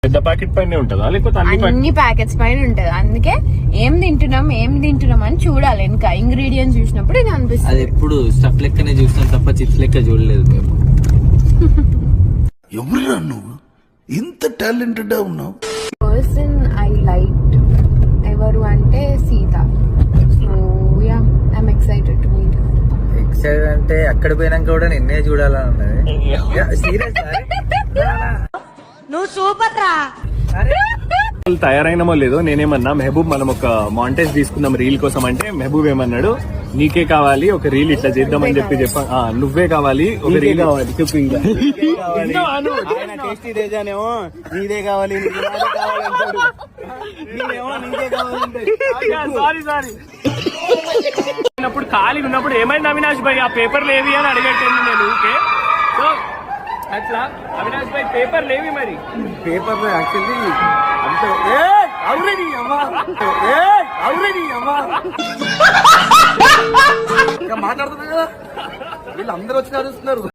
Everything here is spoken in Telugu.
పెద్ద ప్యాకెట్ పైన ఉంటుందా లేకపోతే అన్ని ప్యాకెట్స్ పైన ఉంటది. అందుకే ఏం తింటున్నాం అని చూడాలి. ఇంకా ఇంగ్రీడియంట్స్ చూసినప్పుడు ఇది అనిపిస్తుంది. అది ఎప్పుడు స్టఫ్ లెక్కనే చూస్తాం తప్ప చిప్స్ లెక్క చూడలేదు మేము. ఎవరురా నువ్వు ఇంత టాలెంటెడ్ ఉన్నావు? పర్సన్ ఐ లైక్ ఎవరు అంటే Sita. So yeah I'm excited to meet. Excited అంటే అక్కడ పోయినాక కూడా నిన్నే చూడాలని ఉన్నది. సీరియస్ నువ్వు సూపర్ రా. తయారైనమో లేదో నేనేమన్నా మెహబూబ్ మనం ఒక మాంటేజ్ తీసుకుందాం రీల్ కోసం అంటే మెహబూబ్ ఏమన్నాడు నీకే కావాలి ఒక రీల్ ఇట్లా చేద్దామని చెప్పా. నువ్వే కావాలి ఒక రీల్ కావాలి చెప్పు. ఇంకా టేస్టీ తేజానేమో నీదే కావాలి ఉన్నప్పుడు ఖాళీగా ఉన్నప్పుడు ఏమైంది అవినాష్ భాయ్ ఆ పేపర్లు ఏవి అని అడిగట్టింది నేను ఊకే. సో అట్లా అవినాష్ భాయ్ పేపర్లు ఏవి మరి పేపర్ యాక్చువల్లీ మాట్లాడుతున్నా కదా వీళ్ళందరూ వచ్చి నడుస్తున్నారు.